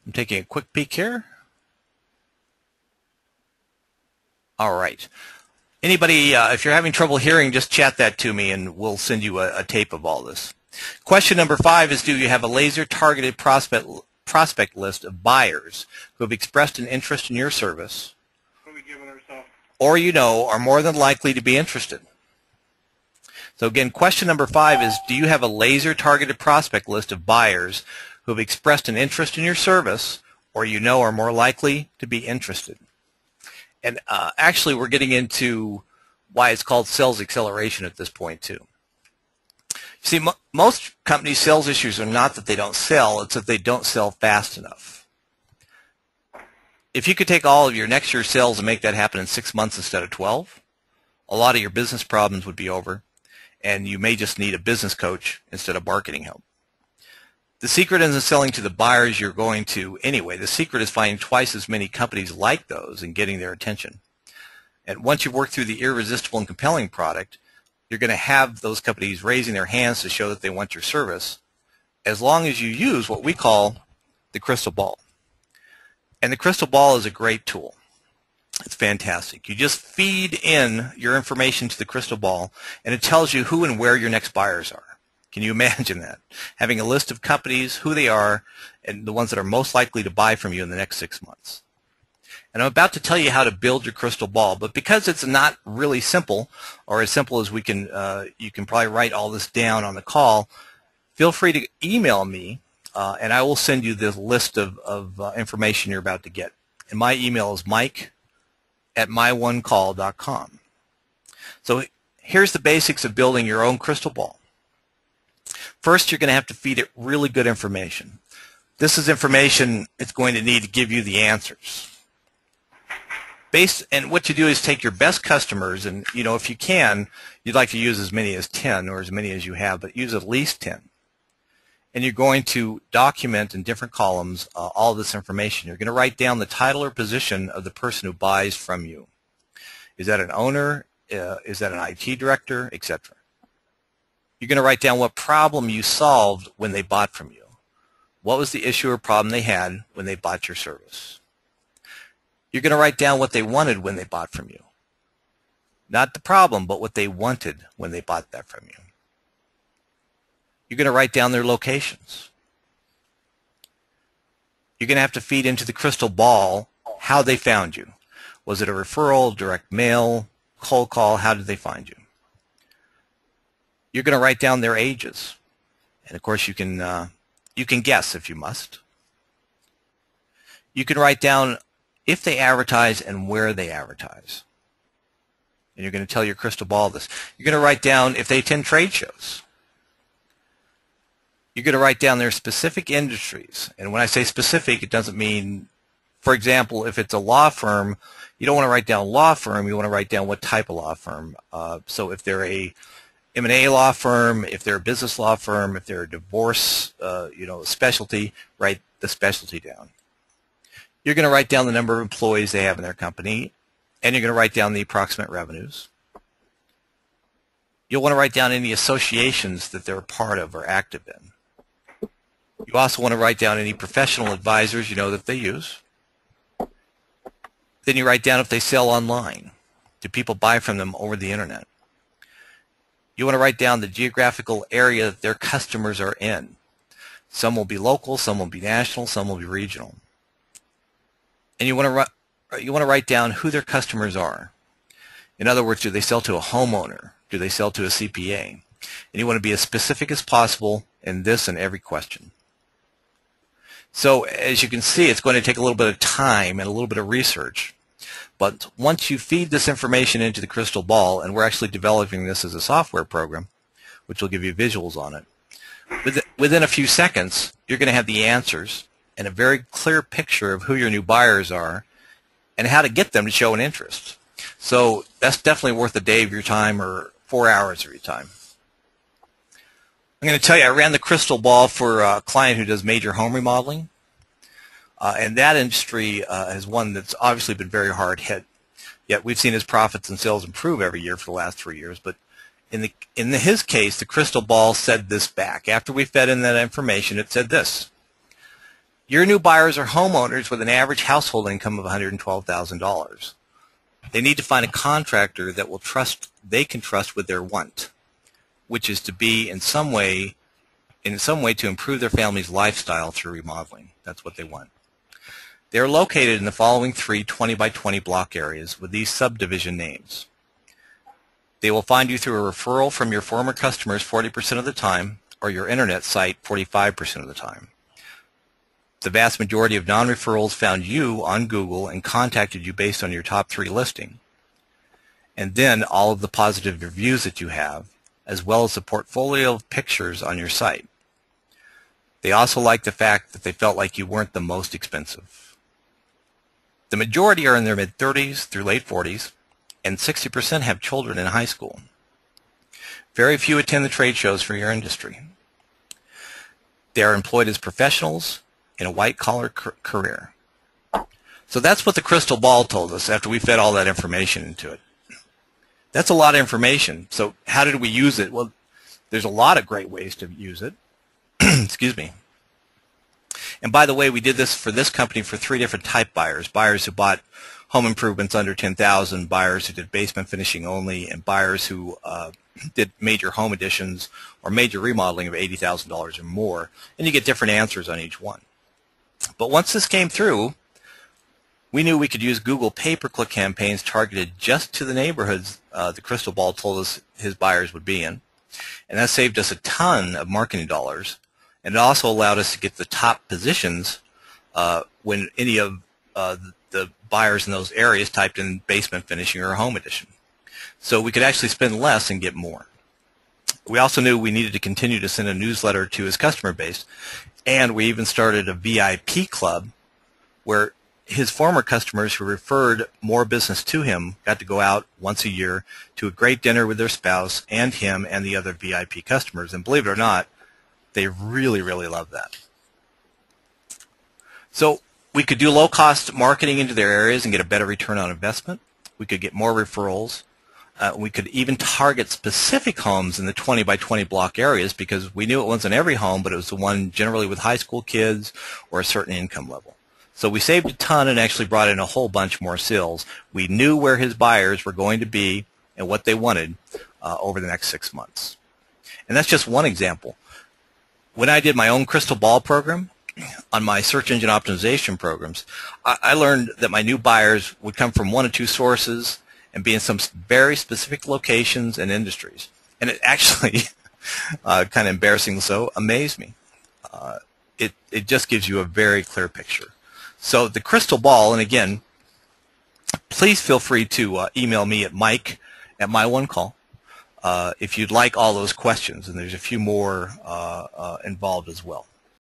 I'm taking a quick peek here. All right. Anybody, if you're having trouble hearing, just chat that to me and we'll send you a tape of all this. Question number 5 is, do you have a laser-targeted prospect list of buyers who have expressed an interest in your service or are more than likely to be interested? So again, question number 5 is, do you have a laser-targeted prospect list of buyers who have expressed an interest in your service or are more likely to be interested? And actually, we're getting into why it's called sales acceleration at this point, too. You see, most companies' sales issues are not that they don't sell, it's that they don't sell fast enough. If you could take all of your next year's sales and make that happen in 6 months instead of 12, a lot of your business problems would be over, and you may just need a business coach instead of marketing help. The secret isn't selling to the buyers you're going to anyway. The secret is finding twice as many companies like those and getting their attention. And once you've worked through the irresistible and compelling product, you're going to have those companies raising their hands to show that they want your service, as long as you use what we call the crystal ball. And the crystal ball is a great tool. It's fantastic. You just feed in your information to the crystal ball, and it tells you who and where your next buyers are. Can you imagine that? Having a list of companies, who they are, and the ones that are most likely to buy from you in the next 6 months. And I'm about to tell you how to build your crystal ball, but because it's not really simple, or as simple as you can probably write all this down on the call, feel free to email me, and I will send you this list of information you're about to get. And my email is mike@myoneCall.com. So here's the basics of building your own crystal ball. First, you're going to have to feed it really good information. This is information it's going to need to give you the answers. And what you do is take your best customers, and if you can, you'd like to use as many as 10 or as many as you have, but use at least 10. And you're going to document in different columns all of this information. You're going to write down the title or position of the person who buys from you. Is that an owner? Is that an IT director, etc.? You're going to write down what problem you solved when they bought from you. What was the issue or problem they had when they bought your service? You're going to write down what they wanted when they bought from you. Not the problem, but what they wanted when they bought that from you. You're going to write down their locations. You're going to have to feed into the crystal ball how they found you. Was it a referral, direct mail, cold call? How did they find you? You're going to write down their ages, and of course you can guess if you must. You can write down if they advertise and where they advertise, and you're going to tell your crystal ball this. You're going to write down if they attend trade shows. You're going to write down their specific industries, and when I say specific, it doesn't mean, for example, if it's a law firm, you don't want to write down law firm. You want to write down what type of law firm. So if they're a M&A law firm, if they're a business law firm, if they're a divorce, specialty, write the specialty down. You're going to write down the number of employees they have in their company, and you're going to write down the approximate revenues. You'll want to write down any associations that they're a part of or active in. You also want to write down any professional advisors that they use. Then you write down if they sell online. Do people buy from them over the internet? You want to write down the geographical area that their customers are in. Some will be local, some will be national, some will be regional. And you want to write down who their customers are. In other words, do they sell to a homeowner? Do they sell to a CPA? And you want to be as specific as possible in this and every question. So as you can see, it's going to take a little bit of time and a little bit of research. But once you feed this information into the crystal ball, and we're actually developing this as a software program, which will give you visuals on it, within a few seconds, you're going to have the answers and a very clear picture of who your new buyers are and how to get them to show an interest. So that's definitely worth a day of your time or 4 hours of your time. I'm going to tell you, I ran the crystal ball for a client who does major home remodeling. And that industry is one that's obviously been very hard hit. Yet we've seen his profits and sales improve every year for the last 3 years. But in his case, the crystal ball said this back. After we fed in that information, it said this. Your new buyers are homeowners with an average household income of $112,000. They need to find a contractor that they can trust with their want, which is to be in some way to improve their family's lifestyle through remodeling. That's what they want. They are located in the following 3 20 by 20 block areas with these subdivision names. They will find you through a referral from your former customers 40% of the time, or your internet site 45% of the time. The vast majority of non-referrals found you on Google and contacted you based on your top 3 listing. And then all of the positive reviews that you have, as well as the portfolio of pictures on your site. They also like the fact that they felt like you weren't the most expensive. The majority are in their mid-30s through late 40s, and 60% have children in high school. Very few attend the trade shows for your industry. They are employed as professionals in a white-collar career. So that's what the crystal ball told us after we fed all that information into it. That's a lot of information. So how did we use it? Well, there's a lot of great ways to use it. Excuse me. And by the way, we did this for this company for 3 different type buyers. Buyers who bought home improvements under $10,000, buyers who did basement finishing only, and buyers who did major home additions or major remodeling of $80,000 or more. And you get different answers on each one. But once this came through, we knew we could use Google pay-per-click campaigns targeted just to the neighborhoods the crystal ball told us his buyers would be in. And that saved us a ton of marketing dollars. And it also allowed us to get the top positions when any of the buyers in those areas typed in basement finishing or home addition. So we could actually spend less and get more. We also knew we needed to continue to send a newsletter to his customer base. And we even started a VIP club where his former customers who referred more business to him got to go out once a year to a great dinner with their spouse and him and the other VIP customers. And believe it or not, they really, really love that. So we could do low-cost marketing into their areas and get a better return on investment. We could get more referrals. We could even target specific homes in the 20 by 20 block areas because we knew it wasn't every home, but it was the one generally with high school kids or a certain income level. So we saved a ton and actually brought in a whole bunch more sales. We knew where his buyers were going to be and what they wanted over the next 6 months. And that's just one example. When I did my own crystal ball program on my search engine optimization programs, I learned that my new buyers would come from 1 or 2 sources and be in some very specific locations and industries. And it actually, kind of embarrassingly so, amazed me. It just gives you a very clear picture. So the crystal ball, and again, please feel free to email me at mike@myoncall if you'd like all those questions, and there's a few more involved as well.